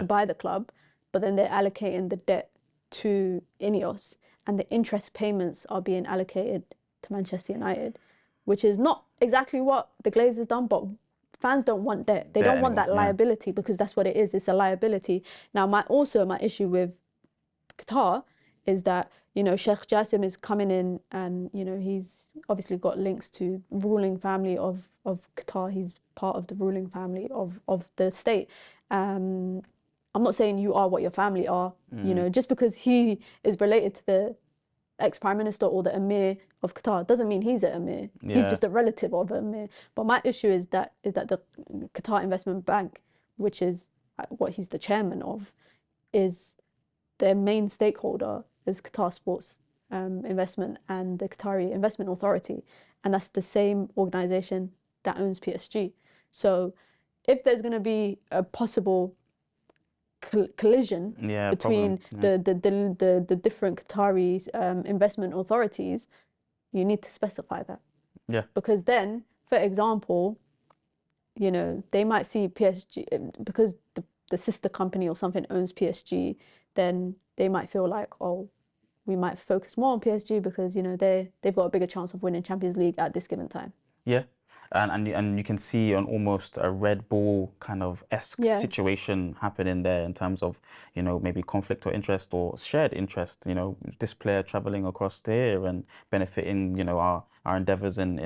buy the club, but then they're allocating the debt to Ineos, and the interest payments are being allocated to Manchester United, which is not exactly what the Glazers done, but fans don't want debt. They Debt don't want that anymore, yeah. liability, because that's what it is. It's a liability. Now, my issue with Qatar is that, you know, Sheikh Jassim is coming in, and, you know, he's obviously got links to ruling family of Qatar. He's part of the ruling family of the state. I'm not saying you are what your family are, you know, just because he is related to the ex-prime minister or the emir of Qatar doesn't mean he's an emir. He's just a relative of an emir. But my issue is that the Qatar Investment Bank, which is what he's the chairman of, is their main stakeholder is Qatar Sports Investment and the Qatari Investment Authority, and that's the same organization that owns PSG. So if there's going to be a possible collision between the different Qatari investment authorities, you need to specify that. Yeah. Because then, for example, you know, they might see PSG, because the sister company or something owns PSG, then they might feel like, oh, we might focus more on PSG because, you know, they've got a bigger chance of winning Champions League at this given time. Yeah. And you can see on almost a Red Bull kind of esque situation happening there in terms of, you know, maybe conflict or interest or shared interest, you know, this player traveling across here and benefiting, you know, our endeavours in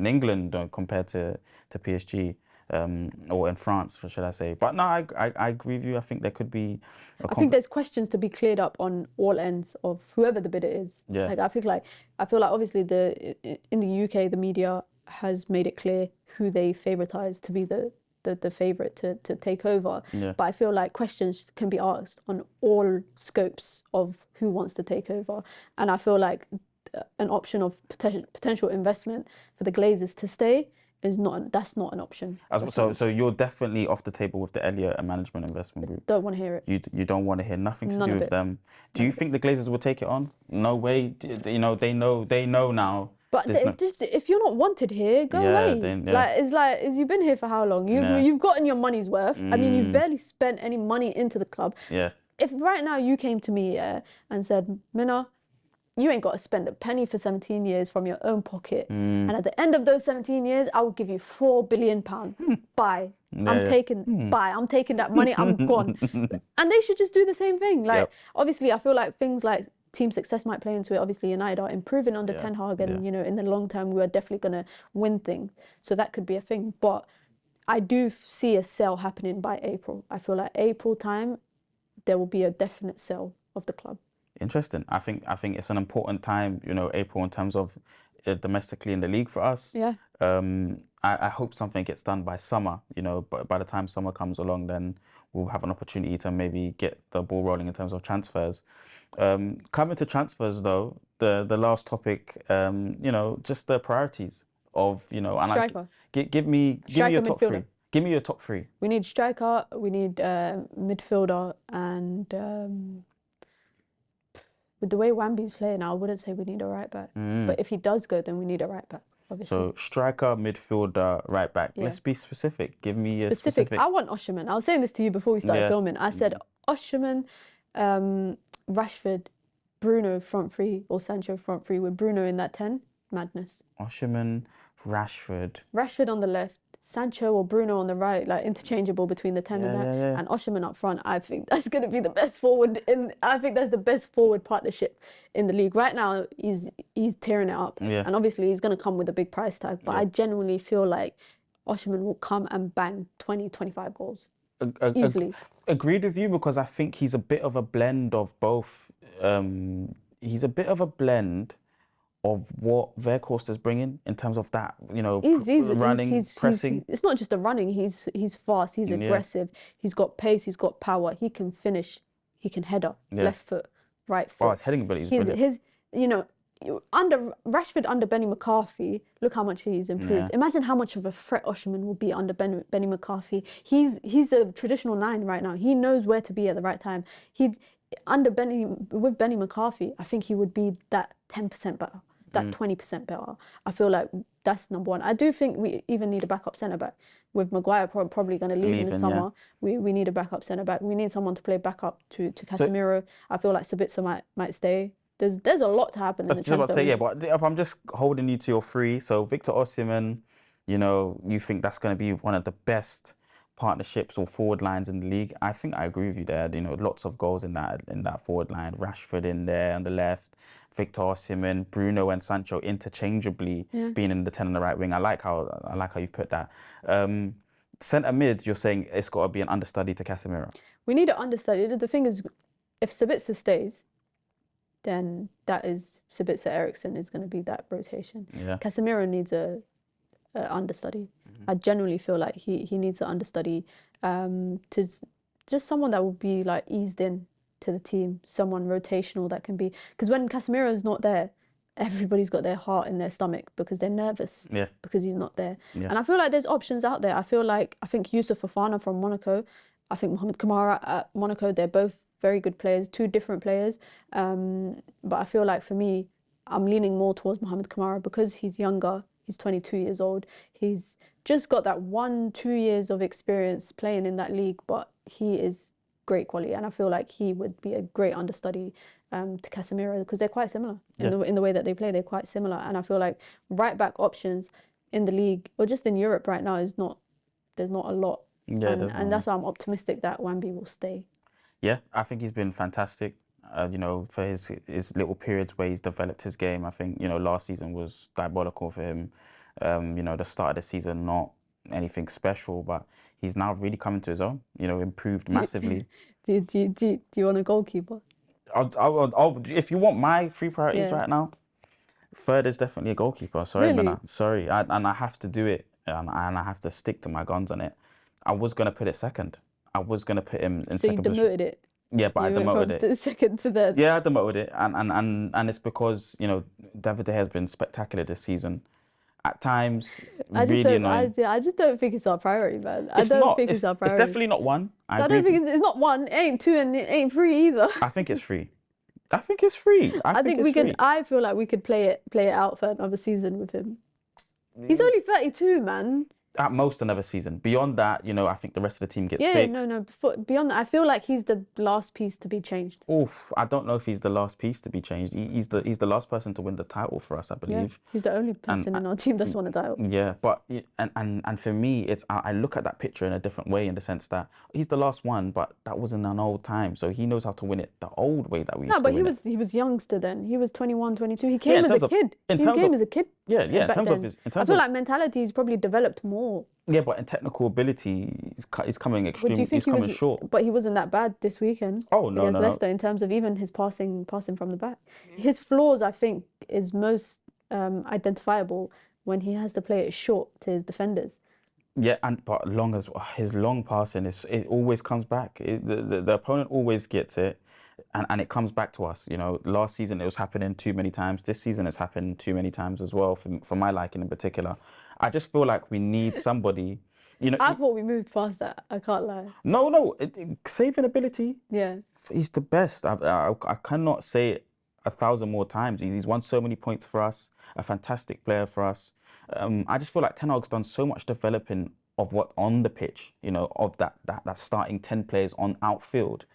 England compared to PSG. Or in France, should I say? But no, I agree with you. I think there could be. I think there's questions to be cleared up on all ends of whoever the bidder is. Yeah. Like I feel like obviously in the UK the media has made it clear who they favouritize to be the favourite to take over. Yeah. But I feel like questions can be asked on all scopes of who wants to take over, and I feel like an option of potential investment for the Glazers to stay that's not an option. So you're definitely off the table with the Elliott and Management Investment Group. Don't want to hear it. You don't want to hear nothing to do with them. Do you think the Glazers will take it on? No way. You know, they know now. But just if you're not wanted here, go away. Like you've been here for how long? You've gotten your money's worth. I mean, you've barely spent any money into the club. Yeah. If right now you came to me and said, Mina, you ain't got to spend a penny for 17 years from your own pocket. And at the end of those 17 years, I will give you £4 billion. Bye. I'm taking that money, I'm gone. And they should just do the same thing. Like, obviously, I feel like things like team success might play into it. Obviously, United are improving under Ten Hag, and, you know, in the long term, we are definitely going to win things. So that could be a thing. But I do see a sale happening by April. I feel like April time, there will be a definite sale of the club. Interesting. I think it's an important time, you know, April, in terms of domestically in the league for us. Yeah. I hope something gets done by summer, you know, but by the time summer comes along, then we'll have an opportunity to maybe get the ball rolling in terms of transfers. Coming to transfers though, the last topic, you know, just the priorities of, you know, and striker. Give me your top midfielder. three. Give me your top three. We need striker, we need midfielder, and with the way Wamby's playing now, I wouldn't say we need a right back. But if he does go, then we need a right back, obviously. So striker, midfielder, right back. Yeah. Let's be specific. Give me a specific. I want Osimhen. I was saying this to you before we started filming. I said Osimhen, Rashford, Bruno front three, or Sancho front three with Bruno in that 10. Madness. Osimhen, Rashford. Rashford on the left, Sancho or Bruno on the right, like interchangeable between the 10 and that. And Osimhen up front. I think that's going to be the best forward I think that's the best forward partnership in the league. Right now, he's tearing it up. Yeah. And obviously, he's going to come with a big price tag. But I genuinely feel like Osimhen will come and bang 20, 25 goals. Easily. Agreed with you, because I think he's a bit of a blend of both. He's a bit of a blend of what Weghorst is bringing in terms of that, you know, running, pressing. It's not just the running. He's fast. He's aggressive. He's got pace. He's got power. He can finish. He can header. Left foot, right foot. Oh, his heading ability is brilliant. You know, under Rashford, under Benny McCarthy, look how much he's improved. Imagine how much of a threat Osimhen will be under Benny McCarthy. He's a traditional 9 right now. He knows where to be at the right time. With Benny McCarthy, I think he would be that 10% better. That 20% better. I feel like that's number one. I do think we even need a backup centre back. With Maguire probably going to leave in the summer, we need a backup centre back. We need someone to play backup to Casemiro. I feel like Sabitzer might stay. There's a lot to happen in the transfer. But if I'm just holding you to your three, so Victor Osimhen, You know, you think that's going to be one of the best partnerships or forward lines in the league. I think I agree with you there. You know, lots of goals in that forward line. Rashford in there on the left, Victor Osimhen, Bruno and Sancho interchangeably being in the 10 on the right wing. I like how you put that. Centre mid, you're saying it's got to be an understudy to Casemiro. We need an understudy. The thing is, if Sabitzer stays, then that is Sabitzer Eriksson is going to be that rotation. Yeah. Casemiro needs a understudy. I genuinely feel like he needs an understudy to just someone that will be like eased in to the team, someone rotational that can be, because when Casemiro is not there, everybody's got their heart in their stomach because they're nervous because he's not there. And I feel like there's options out there. I think Yusuf Fofana from Monaco, I think Mohamed Kamara at Monaco, they're both very good players, two different players. But I feel like for me, I'm leaning more towards Mohamed Kamara because he's younger. He's 22 years old. He's just got that 1-2 years of experience playing in that league, but he is great quality. And I feel like he would be a great understudy to Casemiro because they're quite similar in the way that they play. They're quite similar. And I feel like right back options in the league or just in Europe right now there's not a lot. Yeah, and that's why I'm optimistic that Wambi will stay. Yeah, I think he's been fantastic. You know, for his little periods where he's developed his game. I think, you know, last season was diabolical for him. You know, the start of the season, not anything special, but he's now really coming to his own, you know, improved massively. Do you want a goalkeeper? I'll, if you want my three priorities right now, third is definitely a goalkeeper. Sorry, Really? Mina. Sorry. And I have to do it, and I have to stick to my guns on it. I was going to put it second. I was going to put him in So second you demoted it? Yeah, but I demoted it. From second to third? Yeah, I demoted it. And it's because, you know, David De Gea has been spectacular this season. At times, really annoying. I just don't think it's our priority, man. I don't think it's our priority. It's definitely not one. I don't think it's not one. It ain't two and it ain't three either. I think it's three. I think it's free. I think we could. I feel like we could play it out for another season with him. He's only 32, man. At most another season. Beyond that, you know, I think the rest of the team gets fixed. Yeah, no. Beyond that, I feel like he's the last piece to be changed. Oof, I don't know if he's the last piece to be changed. He's the last person to win the title for us, I believe. Yeah, he's the only person in our team that's won a title. Yeah, but and for me, it's I look at that picture in a different way in the sense that he's the last one, but that was in an old time, so he knows how to win it the old way that we used to win it. He was youngster then. He was 21, 22. He came as a kid. He came as a kid. Yeah. In terms of I feel like mentality he's probably developed more. Yeah, but in technical ability, he's coming extremely. He's coming short. But he wasn't that bad this weekend. Oh no, against Leicester in terms of even his passing from the back. His flaws, I think, is most identifiable when he has to play it short to his defenders. Yeah, but his long passing it always comes back. The opponent always gets it, and it comes back to us. You know, last season it was happening too many times. This season it's happened too many times as well. For my liking in particular, I just feel like we need somebody. You know, I thought we moved past that. I can't lie. No, saving ability. Yeah, he's the best. I cannot say it 1,000 more times. He's won so many points for us. A fantastic player for us. I just feel like Ten Hag's done so much developing of what on the pitch. You know, of that starting 10 players on outfield.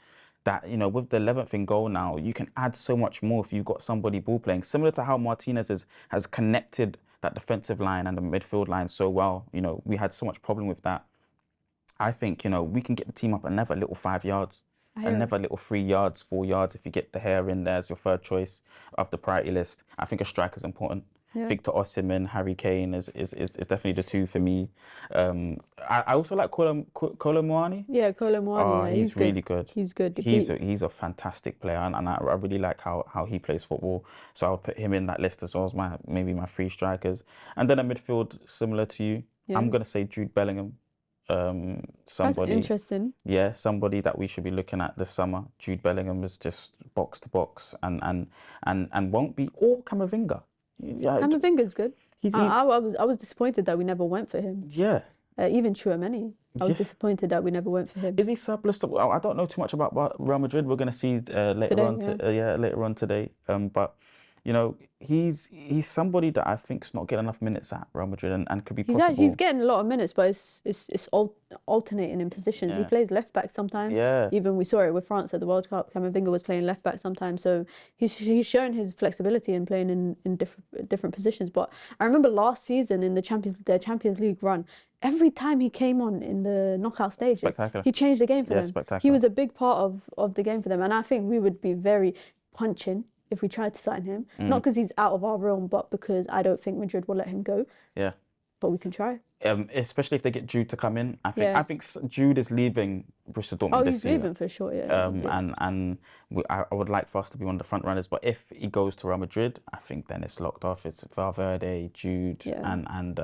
That, you know, with the 11th in goal now, you can add so much more if you've got somebody ball playing. Similar to how Martinez has connected that defensive line and the midfield line so well. You know, we had so much problem with that. I think, you know, we can get the team up another little 5 yards, another little 3 yards, 4 yards if you get De Gea in there as your third choice of the priority list. I think a striker's important. Yeah. Victor Osimhen, Harry Kane is definitely the two for me. I also like Kolo Muani. Yeah, Kolo Muani. Oh, he's really good. He's good. He's a fantastic player, and I really like how he plays football. So I'll put him in that list as well as maybe my 3 strikers. And then a midfield similar to you. Yeah. I'm gonna say Jude Bellingham. Somebody. That's interesting. Yeah, somebody that we should be looking at this summer. Jude Bellingham is just box to box and won't be, or Camavinga. Yeah, Camavinga's good. I was disappointed that we never went for him. Yeah. Even Tchouaméni. I was disappointed that we never went for him. Is he surplus to? I don't know too much about Real Madrid. We're going to see later on today. But you know, he's somebody that I think's not getting enough minutes at Real Madrid and could be possible. He's getting a lot of minutes, but it's alternating in positions. He plays left back sometimes. Yeah. Even we saw it with France at the World Cup. Camavinga was playing left back sometimes, so he's shown his flexibility in playing in different positions. But I remember last season in the Champions League run, every time he came on in the knockout stage, he changed the game for them. Spectacular. He was a big part of the game for them, and I think we would be very punching if we tried to sign him. Not because he's out of our realm, but because I don't think Madrid will let him go. Yeah. But we can try. Especially if they get Jude to come in. I think Jude is leaving Borussia Dortmund this season. He's leaving for sure, yeah. I would like for us to be one of the front runners, but if he goes to Real Madrid, I think then it's locked off. It's Valverde, Jude, and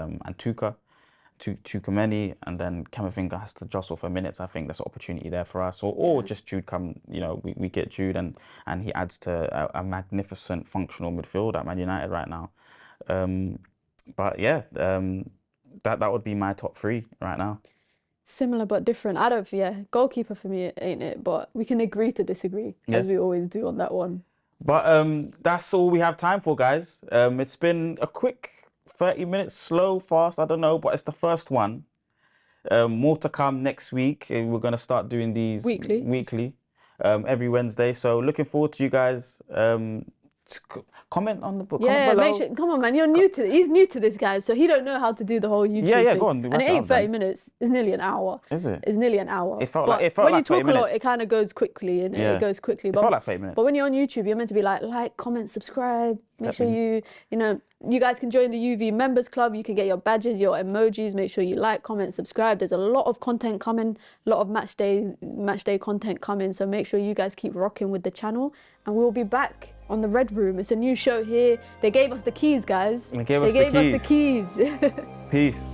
Tchouaméni, and then Camavinga has to jostle for minutes. I think there's an opportunity there for us, or just Jude come. You know, we get Jude and he adds to a magnificent functional midfield at Man United right now. But yeah, that would be my top three right now. Similar but different. Goalkeeper for me ain't it, but we can agree to disagree as we always do on that one. But that's all we have time for, guys. It's been a quick 30 minutes, slow, fast, I don't know, but it's the first one. More to come next week. We're going to start doing these weekly every Wednesday. So looking forward to you guys. Comment on the book. Yeah, make sure. Come on, man. You're new to. He's new to this, guys, so he don't know how to do the whole YouTube thing. Yeah, go on. And it ain't 30 minutes. It's nearly an hour. Is it? It's nearly an hour. It felt like when you talk 30 a lot, minutes. it kind of goes quickly, and it goes quickly. It felt like 30 minutes. But when you're on YouTube, you're meant to be like, comment, subscribe. Make sure you guys can join the UV Members Club. You can get your badges, your emojis. Make sure you like, comment, subscribe. There's a lot of content coming, a lot of match day content coming. So make sure you guys keep rocking with the channel, and we'll be back on the Red Room. It's a new show here. They gave us the keys, guys. They gave us the keys. Peace.